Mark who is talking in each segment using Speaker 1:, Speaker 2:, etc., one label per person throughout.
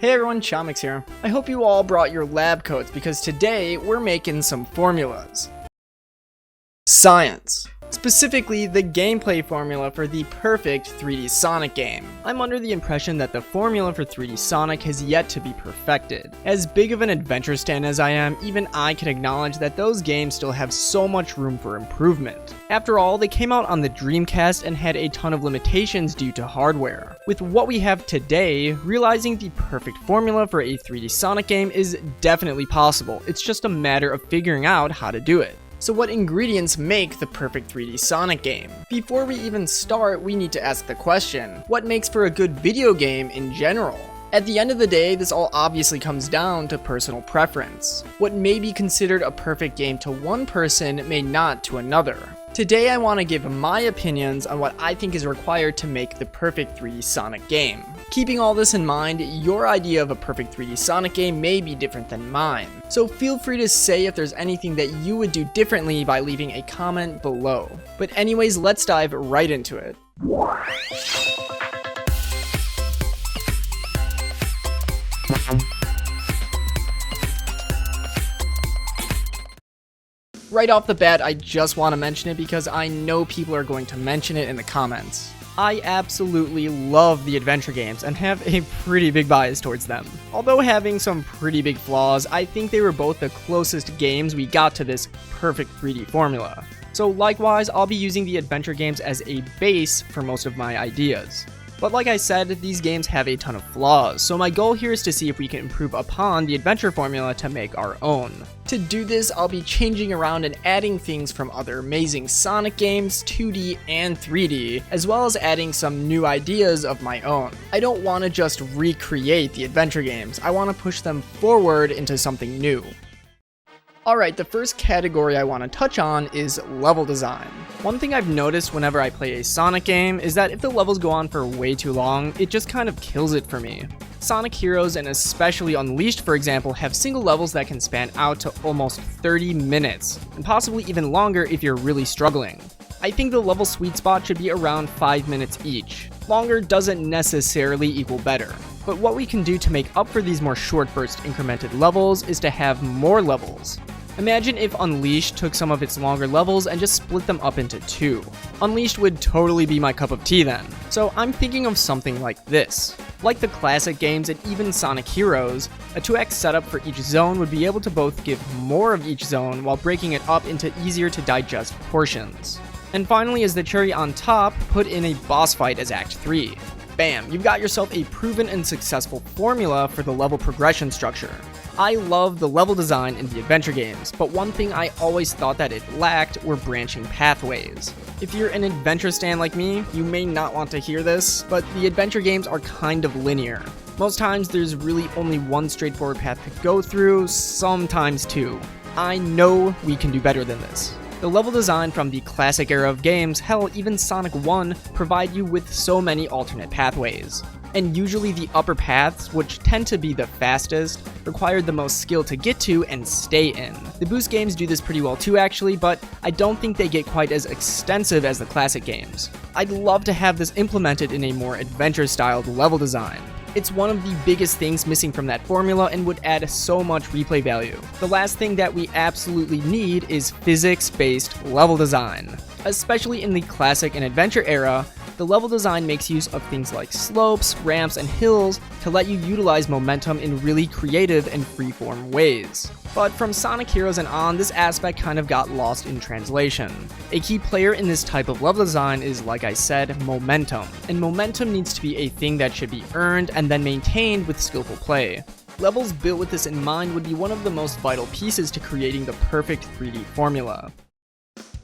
Speaker 1: Hey everyone, chaomix here. I hope you all brought your lab coats because today we're making some formulas. Science. Specifically, the gameplay formula for the perfect 3D Sonic game. I'm under the impression that the formula for 3D Sonic has yet to be perfected. As big of an adventure stan as I am, even I can acknowledge that those games still have so much room for improvement. After all, they came out on the Dreamcast and had a ton of limitations due to hardware. With what we have today, realizing the perfect formula for a 3D Sonic game is definitely possible. It's just a matter of figuring out how to do it. So what ingredients make the perfect 3D Sonic game? Before we even start, we need to ask the question, what makes for a good video game in general? At the end of the day, this all obviously comes down to personal preference. What may be considered a perfect game to one person may not to another. Today I want to give my opinions on what I think is required to make the perfect 3D Sonic game. Keeping all this in mind, your idea of a perfect 3D Sonic game may be different than mine. So feel free to say if there's anything that you would do differently by leaving a comment below. But anyways, let's dive right into it. Right off the bat, I just want to mention it because I know people are going to mention it in the comments. I absolutely love the adventure games and have a pretty big bias towards them. Although having some pretty big flaws, I think they were both the closest games we got to this perfect 3D formula. So likewise, I'll be using the adventure games as a base for most of my ideas. But like I said, these games have a ton of flaws, so my goal here is to see if we can improve upon the adventure formula to make our own. To do this, I'll be changing around and adding things from other amazing Sonic games, 2D and 3D, as well as adding some new ideas of my own. I don't want to just recreate the adventure games, I want to push them forward into something new. Alright, the first category I want to touch on is level design. One thing I've noticed whenever I play a Sonic game is that if the levels go on for way too long, it just kind of kills it for me. Sonic Heroes and especially Unleashed, for example, have single levels that can span out to almost 30 minutes, and possibly even longer if you're really struggling. I think the level sweet spot should be around 5 minutes each. Longer doesn't necessarily equal better. But what we can do to make up for these more short burst incremented levels is to have more levels. Imagine if Unleashed took some of its longer levels and just split them up into 2. Unleashed would totally be my cup of tea then. So I'm thinking of something like this. Like the classic games and even Sonic Heroes, a 2x setup for each zone would be able to both give more of each zone while breaking it up into easier to digest portions. And finally, as the cherry on top, put in a boss fight as Act 3. Bam, you've got yourself a proven and successful formula for the level progression structure. I love the level design in the adventure games, but one thing I always thought that it lacked were branching pathways. If you're an adventure stan like me, you may not want to hear this, but the adventure games are kind of linear. Most times there's really only one straightforward path to go through, sometimes two. I know we can do better than this. The level design from the classic era of games, hell, even Sonic 1, provide you with so many alternate pathways. And usually the upper paths, which tend to be the fastest, require the most skill to get to and stay in. The boost games do this pretty well too actually, but I don't think they get quite as extensive as the classic games. I'd love to have this implemented in a more adventure-styled level design. It's one of the biggest things missing from that formula and would add so much replay value. The last thing that we absolutely need is physics-based level design. Especially in the classic and adventure era, the level design makes use of things like slopes, ramps, and hills to let you utilize momentum in really creative and freeform ways. But from Sonic Heroes and on, this aspect kind of got lost in translation. A key player in this type of level design is, like I said, momentum. And momentum needs to be a thing that should be earned and then maintained with skillful play. Levels built with this in mind would be one of the most vital pieces to creating the perfect 3D formula.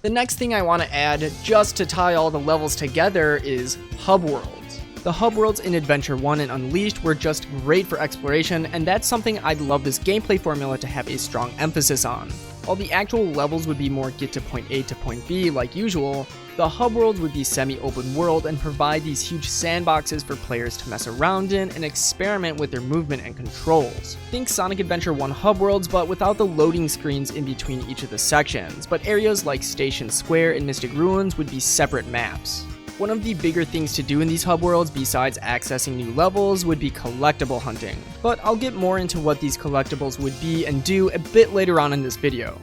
Speaker 1: The next thing I want to add, just to tie all the levels together, is hub worlds. The hub worlds in Adventure 1 and Unleashed were just great for exploration, and that's something I'd love this gameplay formula to have a strong emphasis on. While the actual levels would be more get to point A to point B like usual, the hub worlds would be semi-open world and provide these huge sandboxes for players to mess around in and experiment with their movement and controls. Think Sonic Adventure 1 hub worlds, but without the loading screens in between each of the sections, but areas like Station Square and Mystic Ruins would be separate maps. One of the bigger things to do in these hub worlds besides accessing new levels would be collectible hunting, but I'll get more into what these collectibles would be and do a bit later on in this video.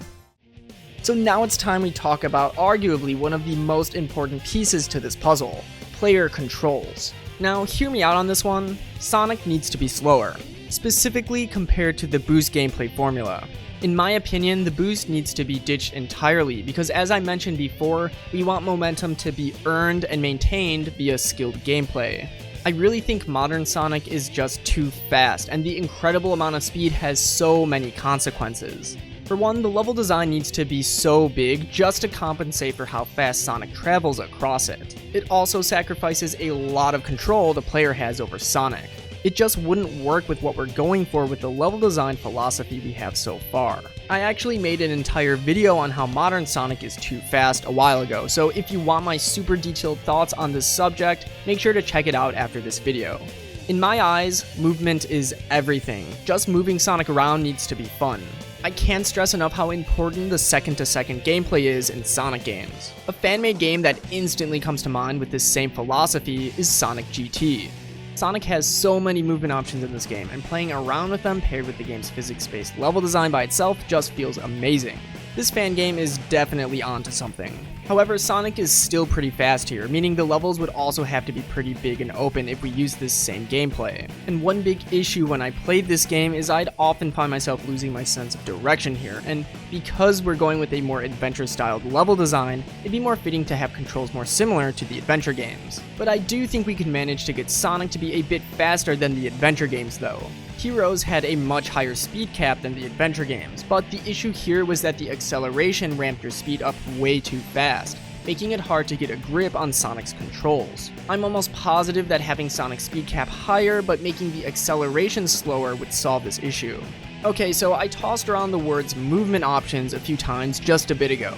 Speaker 1: So now it's time we talk about arguably one of the most important pieces to this puzzle, player controls. Now hear me out on this one, Sonic needs to be slower, specifically compared to the boost gameplay formula. In my opinion, the boost needs to be ditched entirely because, as I mentioned before, we want momentum to be earned and maintained via skilled gameplay. I really think modern Sonic is just too fast, and the incredible amount of speed has so many consequences. For one, the level design needs to be so big just to compensate for how fast Sonic travels across it. It also sacrifices a lot of control the player has over Sonic. It just wouldn't work with what we're going for with the level design philosophy we have so far. I actually made an entire video on how modern Sonic is too fast a while ago, so if you want my super detailed thoughts on this subject, make sure to check it out after this video. In my eyes, movement is everything. Just moving Sonic around needs to be fun. I can't stress enough how important the second-to-second gameplay is in Sonic games. A fan-made game that instantly comes to mind with this same philosophy is Sonic GT. Sonic has so many movement options in this game, and playing around with them paired with the game's physics-based level design by itself just feels amazing. This fan game is definitely onto something. However, Sonic is still pretty fast here, meaning the levels would also have to be pretty big and open if we use this same gameplay. And one big issue when I played this game is I'd often find myself losing my sense of direction here, and because we're going with a more adventure-styled level design, it'd be more fitting to have controls more similar to the adventure games. But I do think we could manage to get Sonic to be a bit faster than the adventure games though. Heroes had a much higher speed cap than the adventure games, but the issue here was that the acceleration ramped your speed up way too fast, making it hard to get a grip on Sonic's controls. I'm almost positive that having Sonic's speed cap higher but making the acceleration slower would solve this issue. Okay, so I tossed around the words movement options a few times just a bit ago.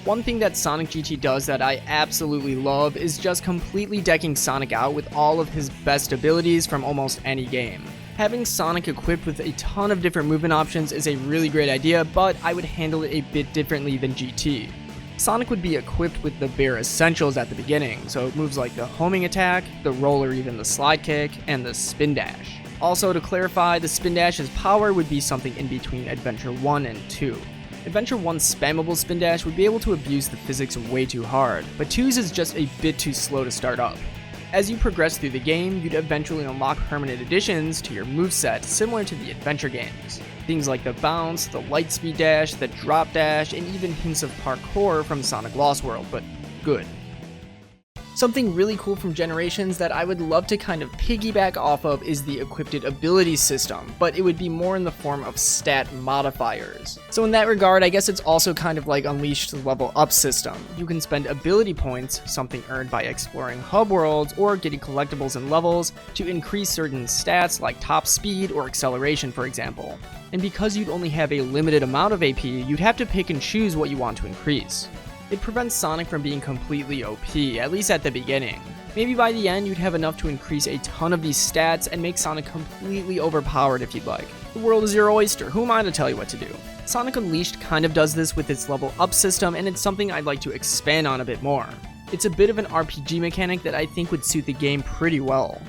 Speaker 1: One thing that Sonic GT does that I absolutely love is just completely decking Sonic out with all of his best abilities from almost any game. Having Sonic equipped with a ton of different movement options is a really great idea, but I would handle it a bit differently than GT. Sonic would be equipped with the bare essentials at the beginning, so moves like the homing attack, the roll or even the slide kick, and the spin dash. Also, to clarify, the spin dash's power would be something in between Adventure 1 and 2. Adventure 1's spammable spin dash would be able to abuse the physics way too hard, but 2's is just a bit too slow to start up. As you progress through the game, you'd eventually unlock permanent additions to your moveset similar to the adventure games. Things like the bounce, the light speed dash, the drop dash, and even hints of parkour from Sonic Lost World, but good. Something really cool from Generations that I would love to kind of piggyback off of is the equipped ability system, but it would be more in the form of stat modifiers. So in that regard, I guess it's also kind of like Unleashed's level up system. You can spend ability points, something earned by exploring hub worlds or getting collectibles and levels, to increase certain stats like top speed or acceleration, for example. And because you'd only have a limited amount of AP, you'd have to pick and choose what you want to increase. It prevents Sonic from being completely OP, at least at the beginning. Maybe by the end you'd have enough to increase a ton of these stats and make Sonic completely overpowered if you'd like. The world is your oyster, who am I to tell you what to do? Sonic Unleashed kind of does this with its level up system, and it's something I'd like to expand on a bit more. It's a bit of an RPG mechanic that I think would suit the game pretty well.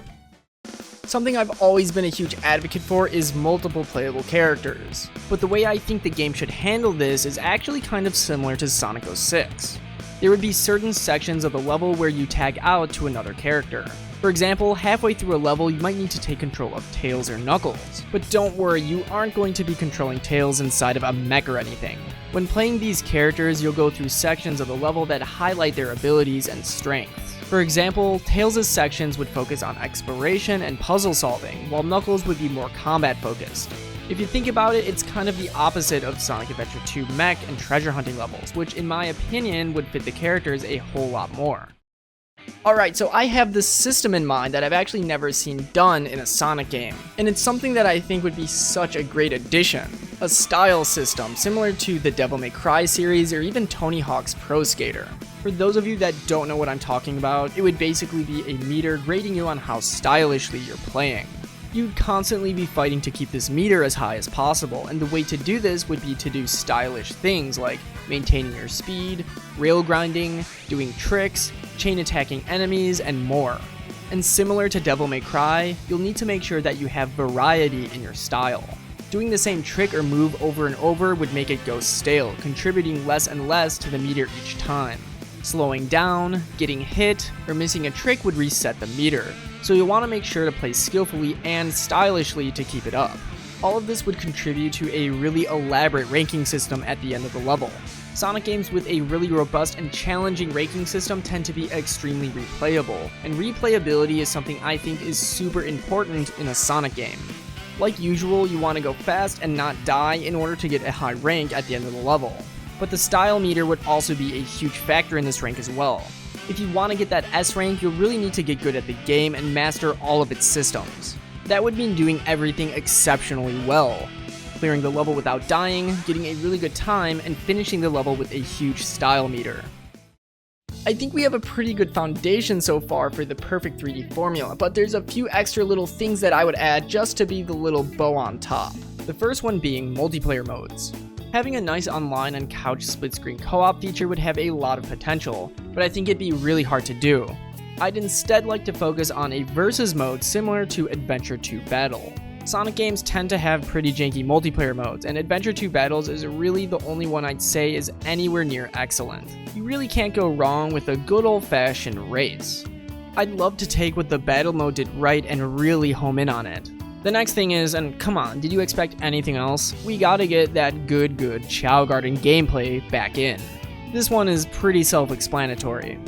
Speaker 1: Something I've always been a huge advocate for is multiple playable characters, but the way I think the game should handle this is actually kind of similar to Sonic 06. There would be certain sections of the level where you tag out to another character. For example, halfway through a level you might need to take control of Tails or Knuckles, but don't worry, you aren't going to be controlling Tails inside of a mech or anything. When playing these characters, you'll go through sections of the level that highlight their abilities and strengths. For example, Tails' sections would focus on exploration and puzzle solving, while Knuckles would be more combat focused. If you think about it, it's kind of the opposite of Sonic Adventure 2 mech and treasure hunting levels, which in my opinion would fit the characters a whole lot more. Alright, so I have this system in mind that I've actually never seen done in a Sonic game, and it's something that I think would be such a great addition. A style system similar to the Devil May Cry series or even Tony Hawk's Pro Skater. For those of you that don't know what I'm talking about, it would basically be a meter grading you on how stylishly you're playing. You'd constantly be fighting to keep this meter as high as possible, and the way to do this would be to do stylish things like maintaining your speed, rail grinding, doing tricks, chain attacking enemies, and more. And similar to Devil May Cry, you'll need to make sure that you have variety in your style. Doing the same trick or move over and over would make it go stale, contributing less and less to the meter each time. Slowing down, getting hit, or missing a trick would reset the meter, so you'll want to make sure to play skillfully and stylishly to keep it up. All of this would contribute to a really elaborate ranking system at the end of the level. Sonic games with a really robust and challenging ranking system tend to be extremely replayable, and replayability is something I think is super important in a Sonic game. Like usual, you want to go fast and not die in order to get a high rank at the end of the level. But the style meter would also be a huge factor in this rank as well. If you want to get that S rank, you'll really need to get good at the game and master all of its systems. That would mean doing everything exceptionally well. Clearing the level without dying, getting a really good time, and finishing the level with a huge style meter. I think we have a pretty good foundation so far for the perfect 3D formula, but there's a few extra little things that I would add just to be the little bow on top. The first one being multiplayer modes. Having a nice online and couch split-screen co-op feature would have a lot of potential, but I think it'd be really hard to do. I'd instead like to focus on a versus mode similar to Adventure 2 Battle. Sonic games tend to have pretty janky multiplayer modes, and Adventure 2 Battles is really the only one I'd say is anywhere near excellent. You really can't go wrong with a good old-fashioned race. I'd love to take what the battle mode did right and really home in on it. The next thing is, and come on, did you expect anything else? We gotta get that good Chao Garden gameplay back in. This one is pretty self-explanatory.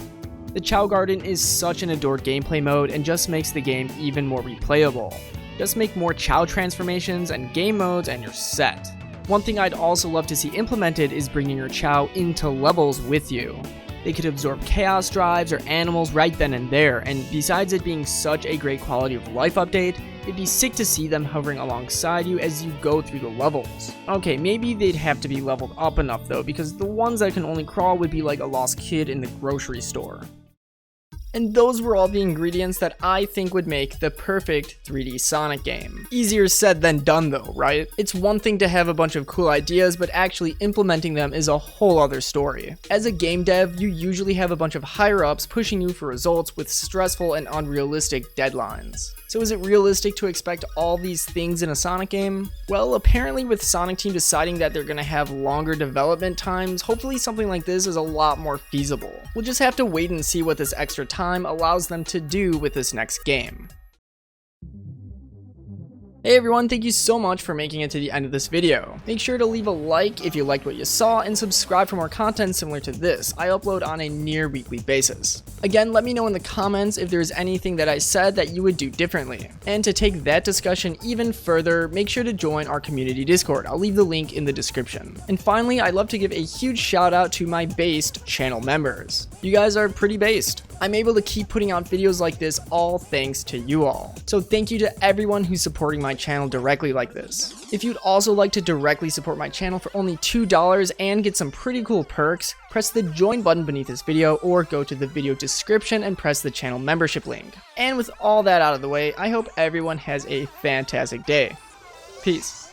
Speaker 1: The Chao Garden is such an adored gameplay mode and just makes the game even more replayable. Just make more Chao transformations and game modes and you're set. One thing I'd also love to see implemented is bringing your Chao into levels with you. They could absorb chaos drives or animals right then and there, and besides it being such a great quality of life update, it'd be sick to see them hovering alongside you as you go through the levels. Okay, maybe they'd have to be leveled up enough though, because the ones that can only crawl would be like a lost kid in the grocery store. And those were all the ingredients that I think would make the perfect 3D Sonic game. Easier said than done though, right? It's one thing to have a bunch of cool ideas, but actually implementing them is a whole other story. As a game dev, you usually have a bunch of higher-ups pushing you for results with stressful and unrealistic deadlines. So is it realistic to expect all these things in a Sonic game? Well, apparently with Sonic Team deciding that they're gonna have longer development times, hopefully something like this is a lot more feasible. We'll just have to wait and see what this extra time allows them to do with this next game. Hey everyone, thank you so much for making it to the end of this video. Make sure to leave a like if you liked what you saw and subscribe for more content similar to this. I upload on a near weekly basis. Again, let me know in the comments if there's anything that I said that you would do differently. And to take that discussion even further, make sure to join our community Discord. I'll leave the link in the description. And finally, I'd love to give a huge shout out to my based channel members. You guys are pretty based. I'm able to keep putting out videos like this all thanks to you all. So thank you to everyone who's supporting my channel directly like this. If you'd also like to directly support my channel for only $2 and get some pretty cool perks, press the join button beneath this video or go to the video description and press the channel membership link. And with all that out of the way, I hope everyone has a fantastic day. Peace.